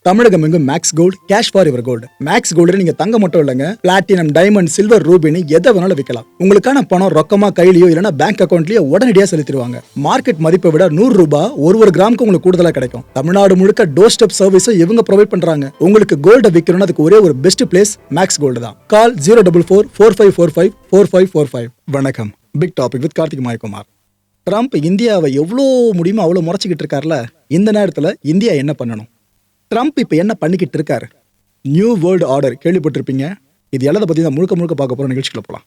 தமிழகம் எங்கும் Max Gold, cash for your gold. Max Gold நீங்க தங்க மட்டும் இல்லைங்க, பிளாட்டினம், டைமண்ட், சில்வர், ரூபினி எதை வேணாலும் விற்கலாம். உங்களுக்கான பணம் ரொக்கமா கையிலயோ இல்லைன்னா பேங்க் அக்கௌண்ட்லயோ உடனடியாக செலுத்திடுவாங்க. மார்க்கெட் மதிப்பை விட 100 ரூபாய் ஒரு கிராமுக்கு உங்களுக்கு கூடுதலாக கிடைக்கும். தமிழ்நாடு முழுக்க டோர் ஸ்டெப் சர்வீஸும் இவங்க ப்ரொவைட் பண்றாங்க. உங்களுக்கு கோல்ட விற்கணும்னு அதுக்கு ஒரே ஒரு பெஸ்ட் பிளேஸ் மேக்ஸ் கோல்டு தான். கால் 04445454545. வணக்கம். Big topic with Karthik Mayakumar. Trump இந்தியாவை எவ்வளோ முடியுமோ அவ்வளோ முறைச்சிக்கிட்டு இருக்காருல, இந்த நேரத்தில் இந்தியா என்ன பண்ணணும்? ட்ரம்ப் இப்போ என்ன பண்ணிக்கிட்டு இருக்காரு? நியூ வேர்ல்டு ஆர்டர் கேள்விப்பட்டிருப்பீங்க. இது எல்லாத்தை பற்றி தான் முழுக்க முழுக்க பார்க்க போகிற நிகழ்ச்சிக்குள்ள போகலாம்.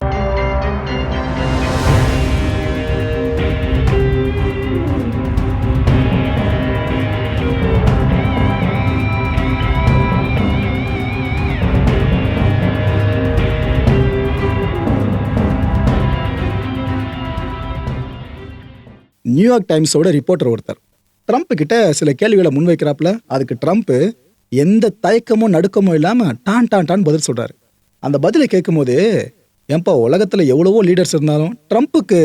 நியூயார்க் டைம்ஸோட ரிப்போர்ட்டர் ஒருத்தர் ட்ரம்ப் கிட்ட சில கேள்விகளை முன்வைக்கிறாப்புல. அதுக்கு ட்ரம்ப் எந்த தயக்கமோ நடுக்கமோ இல்லாம டான் டான் டான் பதில் சொல்றாரு. அந்த பதிலை கேட்கும் போது, ஏன்பா உலகத்துல எவ்வளவோ லீடர்ஸ் இருந்தாலும் ட்ரம்ப்புக்கு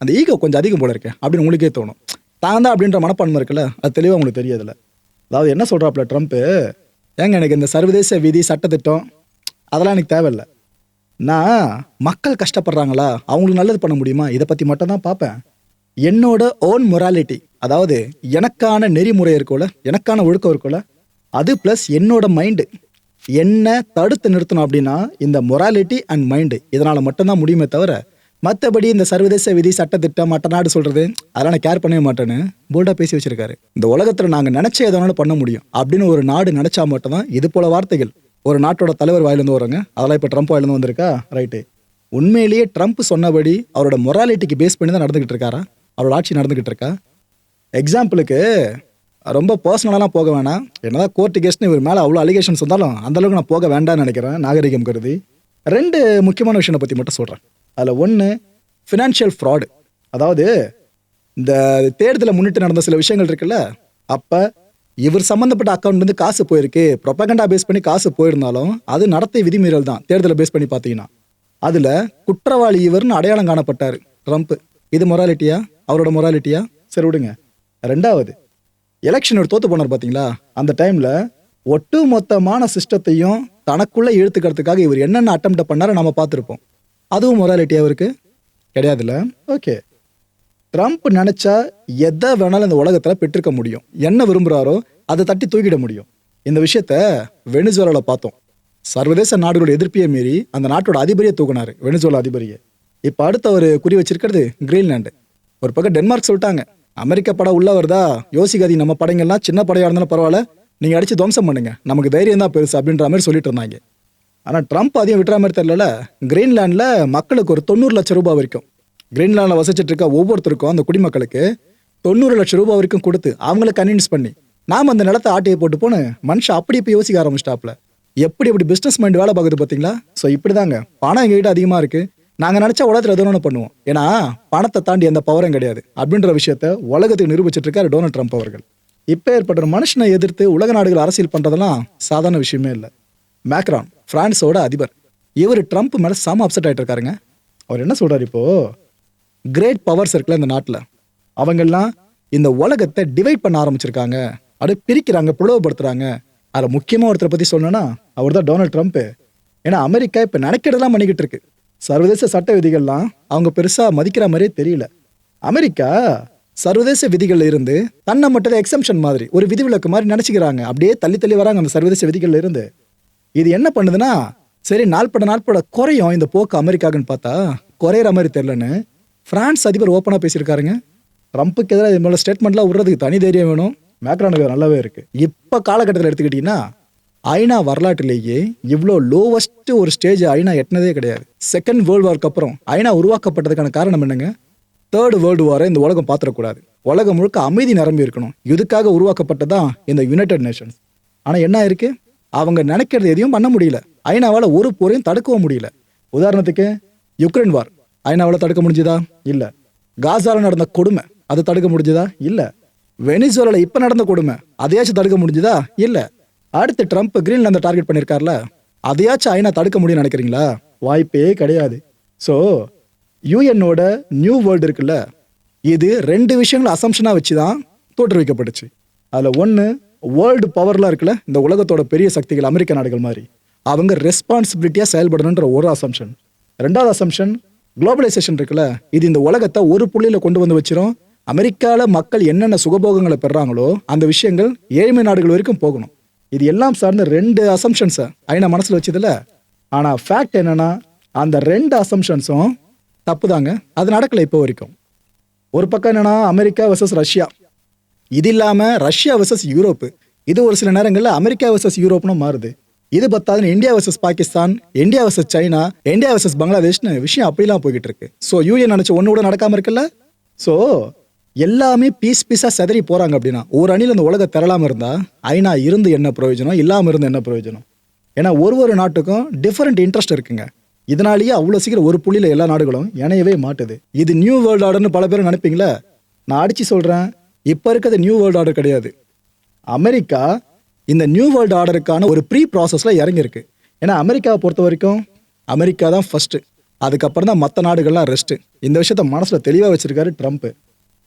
அந்த ஈகோ கொஞ்சம் அதிகம் போல இருக்கு அப்படின்னு உங்களுக்கே தோணும். தான் தான் அப்படின்ற மனப்பான்மை இருக்குல்ல, அது தெளிவாக உங்களுக்கு தெரியாதுல்ல. அதாவது என்ன சொல்றாப்புல ட்ரம்ப், ஏங்க எனக்கு இந்த சர்வதேச விதி சட்டத்திட்டம் அதெல்லாம் எனக்கு தேவையில்லை. நான் மக்கள் கஷ்டப்படுறாங்களா, அவங்களுக்கு நல்லது பண்ண முடியுமா, இதை பத்தி மட்டும் தான் பார்ப்பேன். என்னோட ஓன் மொராலிட்டி, அதாவது எனக்கான நெறிமுறை இருக்கும்ல, எனக்கான ஒழுக்கம் இருக்கும்ல, அது ப்ளஸ் என்னோட மைண்டு என்ன தடுத்து நிறுத்தணும் அப்படின்னா இந்த மொராலிட்டி அண்ட் மைண்டு, இதனால் மட்டும்தான் முடியுமே தவிர மற்றபடி இந்த சர்வதேச விதி சட்டத்திட்டம் மற்ற நாடு சொல்கிறது அதெல்லாம் நான் கேர் பண்ணவே மாட்டேன்னு போல்டாக பேசி வச்சிருக்காரு. இந்த உலகத்தில் நாங்கள் நினச்ச எதனாலும் பண்ண முடியும் அப்படின்னு ஒரு நாடு நினச்சா மட்டும்தான் இது போல வார்த்தைகள் ஒரு நாட்டோட தலைவர் வாயிலிருந்து வராங்க. அதெல்லாம் இப்போ ட்ரம்ப் வாயிலிருந்து வந்திருக்கா? ரைட்டு. உண்மையிலேயே ட்ரம்ப் சொன்னபடி அவரோட மொராலிட்டிக்கு பேஸ் பண்ணி தான் நடந்துகிட்டு இருக்காரா? அவரோட ஆட்சி நடந்துகிட்டு இருக்கா? எக்ஸாம்பிளுக்கு ரொம்ப பர்சனலாலாம் போக வேணாம், என்னதான் கோர்ட்டு கேஸ்ன்னு இவர் மேலே அவ்வளோ அலிகேஷன்ஸ் இருந்தாலும் அந்தளவுக்கு நான் போக வேண்டாம்னு நினைக்கிறேன், நாகரிகம் கருதி. 2 முக்கியமான விஷயத்தை பற்றி மட்டும் சொல்கிறேன். அதில் ஒன்று ஃபினான்ஷியல் ஃப்ராடு. அதாவது இந்த தேர்தலை முன்னிட்டு நடந்த சில விஷயங்கள் இருக்குல்ல, அப்போ இவர் சம்மந்தப்பட்ட அக்கௌண்ட்லேருந்து காசு போயிருக்கு, ப்ரொபகண்டா பேஸ் பண்ணி காசு போயிருந்தாலும் அது நடத்தை விதிமீறல் தான். தேர்தலை பேஸ் பண்ணி பார்த்தீங்கன்னா அதில் குற்றவாளி இவர்னு அடையாளம் காணப்பட்டார் ட்ரம்ப். இது மொராலிட்டியா? அவரோட மொராலிட்டியா? சரி விடுங்க. 2வது, எலெக்ஷன் ஒரு தோத்து போனார் பார்த்தீங்களா, அந்த டைமில் ஒட்டு மொத்தமான சிஸ்டத்தையும் தனக்குள்ளே இழுத்துக்கிறதுக்காக இவர் என்னென்ன அட்டெம்ப்ட் பண்ணாரோ நம்ம பார்த்துருப்போம். அதுவும் மொராலிட்டியா அவருக்கு கிடையாதுல்ல. ஓகே, ட்ரம்ப் நினச்சா எதை வேணாலும் இந்த உலகத்தில் பெற்றிருக்க முடியும். என்ன விரும்புகிறாரோ அதை தட்டி தூக்கிட முடியும். இந்த விஷயத்த வெனிசுவேலாவில் பார்த்தோம். சர்வதேச நாடுகளோட எதிர்ப்பையை மீறி அந்த நாட்டோட அதிபரியை தூக்கினார், வெனிசுவேலா அதிபரியை. இப்போ அடுத்த ஒரு குறி வச்சிருக்கிறது கிரீன்லாண்டு. ஒரு பக்கம் டென்மார்க் சொல்லிட்டாங்க, அமெரிக்கா படம் உள்ள வருதா யோசிக்காதி, நம்ம படைங்கள்லாம் சின்ன படையாக இருந்தாலும் பரவாயில்ல, நீங்கள் அடித்து துவம்சம் பண்ணுங்க, நமக்கு தைரியம் தான் பெருசு அப்படின்ற மாதிரி சொல்லிட்டு இருந்தாங்க. ஆனால் ட்ரம்ப் அதையும் விட்டுற மாதிரி தெரியல. கிரீன்லாண்டில் மக்களுக்கு ஒரு 90 லட்சம் ரூபாய் வரைக்கும், கிரீன்லாண்டில் வசிச்சுட்டு இருக்க ஒவ்வொருத்தருக்கும் அந்த குடிமக்களுக்கு 90 லட்சம் ரூபாய் வரைக்கும் கொடுத்து அவங்கள கன்வின்ஸ் பண்ணி நாம் அந்த நிலத்தை ஆட்டையை போட்டு போன மனுஷன் அப்படி இப்போ யோசிக்க ஆரம்பிச்சிட்டாப்ல. எப்படி பிஸ்னஸ் மைண்ட் வேலை பார்க்குது பார்த்தீங்களா? ஸோ இப்படி தாங்க, பணம் எங்ககிட்ட அதிகமாக இருக்குது, நாங்கள் நினச்சா உலகத்தில் எதுவும் பண்ணுவோம், ஏன்னா பணத்தை தாண்டி எந்த பவரும் கிடையாது அப்படின்ற விஷயத்த உலகத்துக்கு நிரூபிச்சிட்டு இருக்காரு டொனால்ட் ட்ரம்ப் அவர்கள். இப்போ ஏற்பட்ட மனுஷனை எதிர்த்து உலக நாடுகள் அரசியல் பண்ணுறதெல்லாம் சாதாரண விஷயமே இல்லை. மேக்ரான், பிரான்ஸோட அதிபர், இவர் ட்ரம்ப் மேலே செம அப்செட் ஆகிட்டு இருக்காருங்க. அவர் என்ன சொல்கிறார், இப்போது கிரேட் பவர்ஸ் இருக்குல்ல இந்த நாட்டில், அவங்கெல்லாம் இந்த உலகத்தை டிவைட் பண்ண ஆரம்பிச்சிருக்காங்க, அப்படியே பிரிக்கிறாங்க, பிளவுபடுத்துறாங்க. அதில் முக்கியமாக ஒருத்தரை பற்றி சொல்லணும்னா அவர் தான் டொனால்ட் ட்ரம்ப். ஏன்னா அமெரிக்கா இப்போ நினைக்கிறதெல்லாம் பண்ணிக்கிட்டு இருக்கு. சர்வதேச சட்ட விதிகள்லாம் அவங்க பெருசாக மதிக்கிற மாதிரியே தெரியல. அமெரிக்கா சர்வதேச விதிகளில் இருந்து தன்னை மட்டும் எக்ஸம்ஷன் மாதிரி ஒரு விதிவிலக்கு மாதிரி நினச்சிக்கிறாங்க, அப்படியே தள்ளி தள்ளி வராங்க அந்த சர்வதேச விதிகளில் இருந்து. இது என்ன பண்ணுதுன்னா, சரி நாள்பட குறையும் இந்த போக்கு அமெரிக்காவுன்னு பார்த்தா குறையிற மாதிரி தெரிலன்னு பிரான்ஸ் அதிபர் ஓப்பனாக பேசியிருக்காருங்க. ட்ரம்ப்புக்கு எதிராக இது மேலே ஸ்டேட்மெண்ட்லாம் விடுறதுக்கு தனி தைரியம் வேணும். மேக்ரானுக்கு நல்லாவே இருக்குது. இப்போ காலகட்டத்தில் எடுத்துக்கிட்டிங்கன்னா ஐநா வரலாற்றிலேயே இவ்வளோ லோவஸ்ட் ஒரு ஸ்டேஜ் ஐநா எட்டினதே கிடையாது. செகண்ட் வேர்ல்டு வார்க்கு அப்புறம் ஐநா உருவாக்கப்பட்டதுக்கான காரணம் என்னங்க? 3rd வேர்ல்டு வாரை இந்த உலகம் பார்த்துடக்கூடாது, உலகம் முழுக்க அமைதி நிரம்பி இருக்கணும், இதுக்காக உருவாக்கப்பட்டதான் இந்த யுனைடெட் நேஷன்ஸ். ஆனால் என்ன இருக்கு, அவங்க நினைக்கிறது எதையும் பண்ண முடியல. ஐநாவால் ஒரு போரையும் தடுக்கவும் முடியல. உதாரணத்துக்கு யுக்ரைன் வார் ஐநாவால் தடுக்க முடிஞ்சுதா? இல்லை. காசாவில் நடந்த கொடுமை அதை தடுக்க முடிஞ்சுதா? இல்லை. வெனிசுவேலாவில் இப்போ நடந்த கொடுமை அதையாச்சும் தடுக்க முடிஞ்சுதா? இல்லை. அடுத்து ட்ரம்ப் கிரீன்லாந்தை டார்கெட் பண்ணியிருக்காருல, அதையாச்சும் ஐநா தடுக்க முடியும்னு நினைக்கிறீங்களா? வாய்ப்பே கிடையாது. ஸோ யூஎன்னோட நியூ வேர்ல்டு இருக்குல்ல, இது 2 விஷயங்களை அசம்ஷனாக வச்சு தான் தோற்றுவிக்கப்பட்டுச்சு. அதில் ஒன்று வேர்ல்டு பவர்லாம் இருக்குல்ல, இந்த உலகத்தோட பெரிய சக்திகள் அமெரிக்க நாடுகள் மாதிரி, அவங்க ரெஸ்பான்சிபிலிட்டியாக செயல்படணுன்ற ஒரு அசம்ஷன். ரெண்டாவது அசம்ஷன், குளோபலைசேஷன் இருக்குல்ல, இது இந்த உலகத்தை ஒரு புள்ளியில் கொண்டு வந்து வச்சிரும். அமெரிக்காவில் மக்கள் என்னென்ன சுகபோகங்களை பெறாங்களோ அந்த விஷயங்கள் ஏழ்மை நாடுகள் வரைக்கும் போகணும். இது எல்லாம் சார்ந்த 2 அசம்ஷன்ஸை ஐநா மனசில் வச்சதில்ல. ஆனால் ஃபேக்ட் என்னன்னா, அந்த 2 அசம்ஷன்ஸும் தப்பு தாங்க. அது நடக்கலை இப்போ வரைக்கும். ஒரு பக்கம் என்னன்னா அமெரிக்கா வெர்சஸ் ரஷ்யா, இது இல்லாமல் ரஷ்யா வெர்சஸ் யூரோப்பு, இது ஒரு சில நேரங்களில் அமெரிக்கா வெர்சஸ் யூரோப்னு மாறுது. இது பத்தாதுன்னு India versus Pakistan, India versus China, India versus பங்களாதேஷ்னு விஷயம் அப்படிலாம் போய்கிட்டு இருக்கு. ஸோ யூஎன் நினச்ச ஒன்று கூட நடக்காமல் இருக்குல்ல. ஸோ எல்லாமே பீஸாக செதறி போகிறாங்க. அப்படின்னா ஒரு அணியில் இந்த உலக திரளாமல் இருந்தால் ஐநா இருந்து என்ன பிரயோஜனம், இல்லாமல் இருந்து என்ன பிரயோஜனம்? ஏன்னா ஒரு நாட்டுக்கும் டிஃப்ரெண்ட் இன்ட்ரெஸ்ட் இருக்குங்க. இதனாலேயே அவ்வளோ சீக்கிரம் ஒரு புள்ளியில் எல்லா நாடுகளும் இணையவே மாட்டுது. இது நியூ வேர்ல்டு ஆர்டர்னு பல பேர் நினைப்பீங்களா? நான் அடிச்சு சொல்கிறேன், இப்போ இருக்கிறது நியூ வேர்ல்டு ஆர்டர் கிடையாது. அமெரிக்கா இந்த நியூ வேர்ல்டு ஆர்டருக்கான ஒரு ப்ரீ ப்ராசஸில் இறங்கியிருக்கு. ஏன்னா அமெரிக்காவை பொறுத்த வரைக்கும் அமெரிக்கா தான் ஃபஸ்ட்டு, அதுக்கப்புறம் தான் மற்ற நாடுகள்லாம் ரெஸ்ட்டு. இந்த விஷயத்த மனசில் தெளிவாக வச்சிருக்காரு ட்ரம்ப்.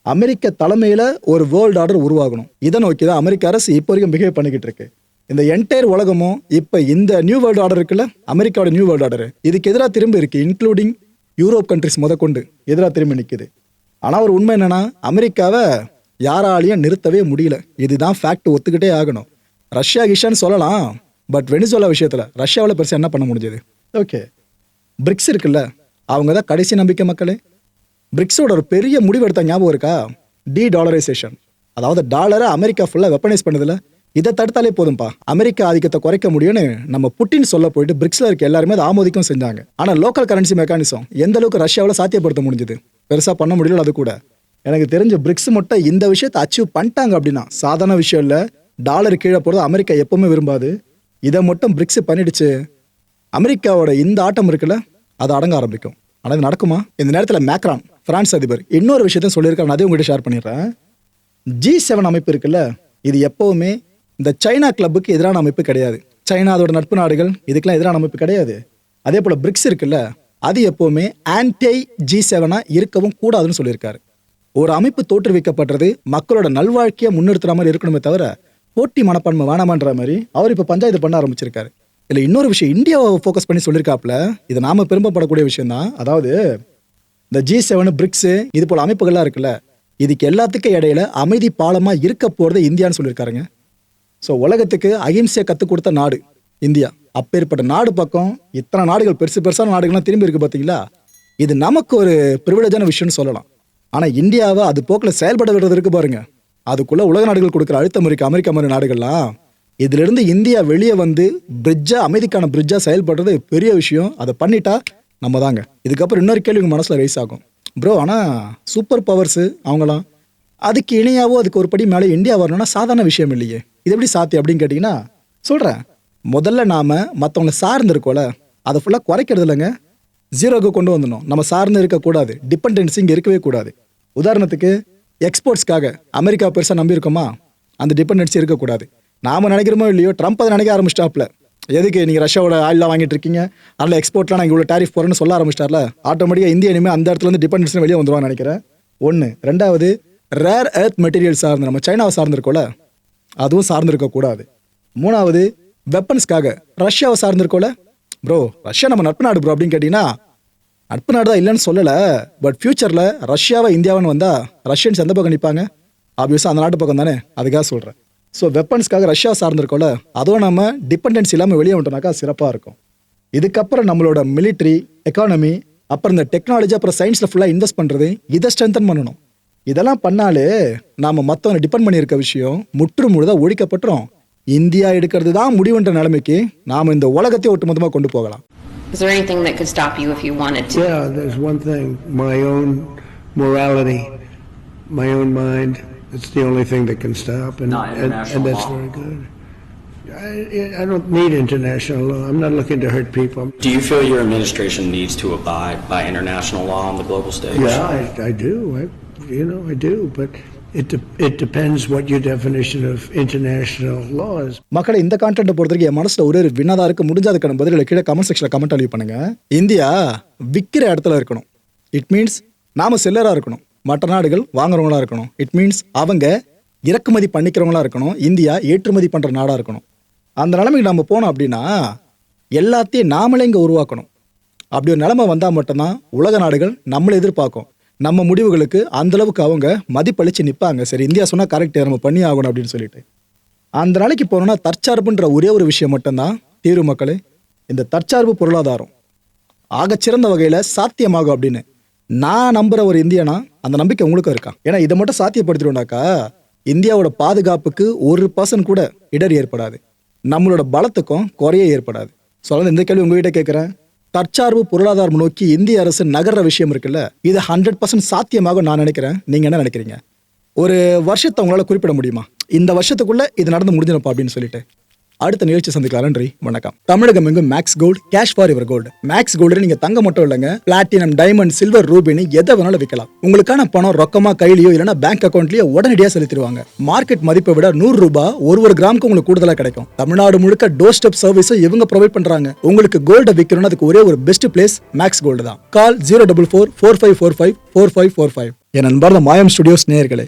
அமெரிக்க தலைமையில் ஒரு வேர்ல்டு ஆர்டர் உருவாகணும், இதை நோக்கி தான் அமெரிக்க அரசு இப்போ வரைக்கும் பிஹேவ் பண்ணிக்கிட்டு இருக்கு. இந்த என்டையர் உலகமும் இப்போ இந்த நியூ வேர்ல்டு ஆர்டர் இருக்குல்ல, அமெரிக்காவோட நியூ வேர்ல்டு ஆர்டர், இதுக்கு எதிராக திரும்பி இருக்கு. இன்க்ளூடிங் யூரோப் கண்ட்ரிஸ் முதற்கொண்டு எதிராக திரும்பி நிற்குது. ஆனால் ஒரு உண்மை என்னன்னா, அமெரிக்காவை யாராலையும் நிறுத்தவே முடியல. இதுதான் ஃபேக்ட், ஒத்துக்கிட்டே ஆகணும். ரஷ்யா கிஷான்னு சொல்லலாம், பட் வெனிசுலா விஷயத்தில் ரஷ்யாவில் பெருசாக என்ன பண்ண முடிஞ்சது? ஓகே, பிரிக்ஸ் இருக்குல்ல, அவங்க தான் கடைசி நம்பிக்கை மக்களே. பிரிக்ஸோட ஒரு பெரிய முடிவு எடுத்த ஞாபகம் இருக்கா? டாலரைசேஷன். அதாவது டாலரை அமெரிக்கா ஃபுல்லாக வெப்பனைஸ் பண்ணுதில்ல, இதை தடுத்தாலே போதும்பா அமெரிக்கா ஆதிக்கத்தை குறைக்க முடியும்னு நம்ம புட்டின் சொல்ல போயிட்டு பிரிக்ஸில் இருக்க எல்லாருமே அதை ஆமோதிக்கும் செஞ்சாங்க. ஆனால் லோக்கல் கரன்சி மெக்கானிசம் எந்த அளவுக்கு ரஷ்யாவில் சாத்தியப்படுத்த முடிஞ்சது? பெருசாக பண்ண முடியல. அது கூட எனக்கு தெரிஞ்ச பிரிக்ஸ் மட்டும் இந்த விஷயத்தை அச்சீவ் பண்ணிட்டாங்க அப்படின்னா சாதாரண விஷயம் இல்லை. டாலர் கீழே போகிறது அமெரிக்கா எப்பவுமே விரும்பாது. இதை மட்டும் பிரிக்ஸ் பண்ணிடுச்சு, அமெரிக்காவோட இந்த ஆட்டம் இருக்குல்ல, அது அடங்க ஆரம்பிக்கும். ஆனால் இது நடக்குமா? இந்த நேரத்தில் மேக்ரான், பிரான்ஸ் அதிபர், இன்னொரு விஷயத்தையும் சொல்லியிருக்காரு. அதையும் உங்கள்கிட்ட ஷேர் பண்ணிடுறேன். G7 அமைப்பு இருக்குல்ல, இது எப்பவுமே இந்த சைனா கிளப்புக்கு எதிரான அமைப்பு கிடையாது. சைனா அதோட நட்பு நாடுகள் இதுக்கெல்லாம் எதிரான அமைப்பு கிடையாது. அதே போல் பிரிக்ஸ் இருக்குல்ல, அது எப்பவுமே ஆன்டி G7 இருக்கவும் கூடாதுன்னு சொல்லியிருக்காரு. ஒரு அமைப்பு தோற்றுவிக்கப்பட்டது மக்களோட நல்வாழ்க்கையை முன்னிறுத்துற மாதிரி இருக்கணுமே தவிர போட்டி மனப்பான்மை வேணாமன்ற மாதிரி அவர் இப்போ பஞ்சாயத்து பண்ண ஆரம்பிச்சிருக்காரு. இல்லை இன்னொரு விஷயம் இந்தியாவை ஃபோக்கஸ் பண்ணி சொல்லியிருக்காப்புல, இது நாம பெருமைப்படக்கூடிய விஷயம் தான். அதாவது இந்த G7 பிரிக்ஸு இது போல் அமைப்புகள்லாம் இருக்குல்ல, இதுக்கு எல்லாத்துக்கும் இடையில அமைதி பாலமாக இருக்க போகிறது இந்தியான்னு சொல்லியிருக்காருங்க. ஸோ உலகத்துக்கு அகிம்சையை கற்றுக் கொடுத்த நாடு இந்தியா. அப்பேற்பட்ட நாடு பக்கம் இத்தனை நாடுகள், பெருசான நாடுகள்லாம் திரும்பி இருக்கு பார்த்தீங்களா? இது நமக்கு ஒரு ப்ரிவிலேஜான விஷயம்னு சொல்லலாம். ஆனால் இந்தியாவை அது போக்கில் செயல்பட விடுறது இருக்கு பாருங்க, அதுக்குள்ள உலக நாடுகள் கொடுக்குற அழுத்தம் இருக்கு. அமெரிக்கா மாதிரி நாடுகள்லாம் இதிலிருந்து இந்தியா வெளியே வந்து அமைதிக்கான பிரிட்ஜா செயல்படுறது பெரிய விஷயம். அதை பண்ணிட்டா நம்ம தாங்க. இதுக்கப்புறம் இன்னொரு கேள்வி உங்கள் மனசில் ரைஸ் ஆகும், ப்ரோ ஆனால் சூப்பர் பவர்ஸு அவங்களாம், அதுக்கு இணையாவோ அதுக்கு ஒரு படி மேலே இந்தியா வரணும்னா சாதாரண விஷயம் இல்லையே, இது எப்படி சாத்தியம் அப்படின்னு கேட்டிங்கன்னா சொல்கிறேன். முதல்ல நாம் மற்றவங்களை சார்ந்து இருக்கோம்ல, அதை ஃபுல்லாக குறைக்கிறது இல்லைங்க, ஜீரோக்கு கொண்டு வந்துடணும். நம்ம சார்ந்து இருக்கக்கூடாது, டிபெண்டன்சி இங்கே இருக்கவே கூடாது. உதாரணத்துக்கு எக்ஸ்போர்ட்ஸ்க்காக அமெரிக்கா பெருசாக நம்பியிருக்கோமா, அந்த டிபெண்டன்சி இருக்கக்கூடாது. நாம் நினைக்கிறோமோ இல்லையோ, ட்ரம்ப் அதை நினைக்க ஆரம்பிச்சிட்டாப்ல. எதுக்கு நீங்கள் ரஷ்யாவோட ஆயிலாம் வாங்கிட்டு இருக்கீங்க, அதில் எக்ஸ்போர்ட்லாம் நாங்கள் இவ்வளோ டேரிஃப் போகிறேன்னு சொல்ல ஆரம்பிச்சிட்டார்ல, ஆட்டோமேட்டிக்காக இந்தியா இனிமேல் அந்த இடத்துல இருந்து டிபெண்டன்சி வெளியே வந்துடுவான்னு நினைக்கிறேன். ஒன்று. ரெண்டாவது, ரேர் எர்த் மெட்டீரியல் சார்ந்து நம்ம சைனாவை சார்ந்திருக்கோல, அதுவும் சார்ந்திருக்கக்கூடாது. மூணாவது, வெப்பன்ஸ்க்காக ரஷ்யாவை சார்ந்திருக்கோல. ப்ரோ ரஷ்யா நம்ம நட்பு நாடு ப்ரோ அப்படின்னு கேட்டிங்கன்னா நட்பு நாடு தான் இல்லைன்னு சொல்லலை, பட் ஃபியூச்சரில் ரஷ்யாவை இந்தியாவுன்னு வந்தால் ரஷ்யன்ஸ் எந்த பக்கம் நிற்பாங்க? ஆப்வியஸாக அந்த நாட்டு பக்கம் தானே, அதுக்காக சொல்கிறேன். ஸோ வெப்பன்ஸ்க்காக ரஷ்யா சார்ந்திருக்கோல, அதுவும் நம்ம டிபெண்டன்சி இல்லாமல் வெளியே வந்துட்டோம்னாக்கா சிறப்பாக இருக்கும். இதுக்கப்புறம் நம்மளோட மிலிட்ரி, எக்கானமி, அப்புறம் இந்த டெக்னாலஜி, அப்புறம் சயின்ஸில் ஃபுல்லாக இன்வெஸ்ட் பண்ணுறது, இதை ஸ்ட்ரென்தன் பண்ணணும். இதெல்லாம் பண்ணாலே நாம் மற்றவங்க டிபெண்ட் பண்ணியிருக்க விஷயம் முற்று முழுதாக ஒழிக்கப்பட்டுரும். இந்தியா எடுக்கிறது தான் முடிவுன்ற நிலைமைக்கு நாம் இந்த உலகத்தை ஒட்டுமொத்தமாக கொண்டு போகலாம். Is there anything that could stop you if you wanted to? Yeah, there's one thing. My own morality, my own mind. It's the only thing that can stop, and that's very good. I don't need international law. I'm not looking to hurt people. Do you feel your administration needs to abide by international law on the global stage? Yeah, I do. I do. But it depends what your definition of international law is. மக்களை இந்த கான்டென்ட்டை பொறுத்தவரைக்கும் என் மனசில் ஒரு வினதா இருக்கு. முடிஞ்ச அதுக்கான பதில்களை கீழே கமெண்ட் செக்ஷனில் கமெண்ட் அழிவு பண்ணுங்க. இந்தியா விற்கிற இடத்துல இருக்கணும், இட் மீன்ஸ் நாம செல்லராக இருக்கணும். மற்ற நாடுகள் வாங்குறவங்களா இருக்கணும், இட் மீன்ஸ் அவங்க இறக்குமதி பண்ணிக்கிறவங்களா இருக்கணும், இந்தியா ஏற்றுமதி பண்ணுற நாடாக இருக்கணும். அந்த நிலைமைக்கு நம்ம போனோம் அப்படின்னா எல்லாத்தையும் நாமளே இங்கே உருவாக்கணும். அப்படி ஒரு நிலைமை வந்தால் மட்டும்தான் உலக நாடுகள் நம்மளை எதிர்பார்க்கும். நம்ம முடிவுகளுக்கு அந்தளவுக்கு அவங்க மதிப்பளித்து நிற்பாங்க. சரி, இந்தியா சொன்னால் கரெக்டு, நம்ம பண்ணி ஆகணும் அப்படின்னு சொல்லிட்டு. அந்த நாளைக்கு போனோம்னா தற்சார்புன்ற ஒரே ஒரு விஷயம் மட்டும்தான் தீர்வு மக்களே. இந்த தற்சார்பு பொருளாதாரம் ஆகச்சிறந்த வகையில் சாத்தியமாகும் அப்படின்னு நான் நம்புகிற ஒரு இந்தியனா அந்த நம்பிக்கை உங்களுக்கும் இருக்கா? ஏன்னா இதை மட்டும் சாத்தியப்படுத்திடுவோம்னாக்கா இந்தியாவோட பாதுகாப்புக்கு 1% கூட இடர் ஏற்படாது, நம்மளோட பலத்துக்கும் குறைய ஏற்படாது. சொல்ல இந்த கேள்வி உங்ககிட்ட கேட்குறேன். தற்சார்பு பொருளாதாரம் நோக்கி இந்திய அரசு நகர்ற விஷயம் இருக்குல்ல, இது 100% சாத்தியமாக நான் நினைக்கிறேன். நீங்கள் என்ன நினைக்கிறீங்க? ஒரு வருஷத்தை உங்களால் குறிப்பிட முடியுமா, இந்த வருஷத்துக்குள்ள இது நடந்து முடிஞ்சிருப்பா அப்படின்னு சொல்லிட்டு? அடுத்த நிகழ்ச்சி சந்திக்கலாம். நன்றி, வணக்கம். தமிழகம் எங்கும் Max Gold, cash for your gold. Max Gold நீங்க தங்க மட்டும் இல்லைங்க, பிளாட்டினம், டைமண்ட், சில்வர், ரூபினி எதை வேணாலும் விற்கலாம். உங்களுக்கான பணம் ரொக்கமா கையிலயோ இல்லைன்னா பேங்க் அக்கௌண்ட்லயோ உடனடியாக செலுத்திடுவாங்க. மார்க்கெட் மதிப்பை விட 100 ரூபாய் ஒரு கிராமுக்கு உங்களுக்கு கூடுதலா கிடைக்கும். தமிழ்நாடு முழுக்க டோர் ஸ்டெப் சர்வீஸை இவங்க ப்ரொவைட் பண்றாங்க. உங்களுக்கு கோல்டை விற்கணும்னு அதுக்கு ஒரே ஒரு பெஸ்ட் பிளேஸ் மேக்ஸ் கோல்டு தான். கால் 04445454545. என் நண்பர் மாயம் ஸ்டுடியோஸ் நேயர்களே,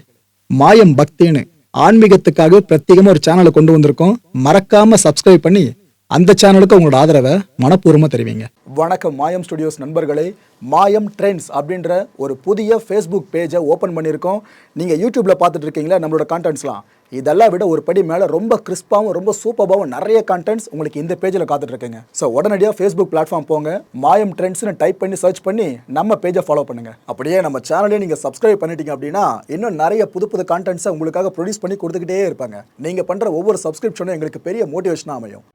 மாயம் பக்தின்னு ஆன்மீகத்துக்காக பிரத்யேகமாக ஒரு சேனலை கொண்டு வந்திருக்கோம். மறக்காம சப்ஸ்கிரைப் பண்ணி அந்த சேனலுக்கு உங்களோட ஆதரவை மனப்பூர்வமாக தெரிவிங்க. வணக்கம் மாயம் ஸ்டுடியோஸ் நண்பர்களே. மாயம் ட்ரெண்ட்ஸ் அப்படின்ற ஒரு புதிய ஃபேஸ்புக் பேஜை ஓப்பன் பண்ணியிருக்கோம். நீங்கள் யூடியூப்பில் பார்த்துட்டு இருக்கீங்களா நம்மளோட கான்டென்ட்ஸ்லாம், இதெல்லாம் விட ஒரு படி மேலே ரொம்ப கிறிஸ்பாகவும் ரொம்ப சூப்பராகவும் நிறைய கான்டென்ட்ஸ் உங்களுக்கு இந்த பேஜில் காத்துட்ருக்குங்க. ஸோ உடனடியாக ஃபேஸ்புக் பிளாட்ஃபார்ம் போங்க, மாயம் ட்ரெண்ட்ஸ்னு டைப் பண்ணி சர்ச் பண்ணி நம்ம பேஜை ஃபாலோ பண்ணுங்கள். அப்படியே நம்ம சேனலையும் நீங்கள் சப்ஸ்கிரைப் பண்ணிட்டீங்க அப்படின்னா இன்னும் நிறைய புது கான்டென்ட்ஸை உங்களுக்காக ப்ரொடியூஸ் பண்ணி கொடுத்துக்கிட்டே இருப்பாங்க. நீங்கள் பண்ணுற ஒவ்வொரு சப்ஸ்கிரிப்ஷனும் எங்களுக்கு பெரிய மோட்டிவேஷனாக அமையும்.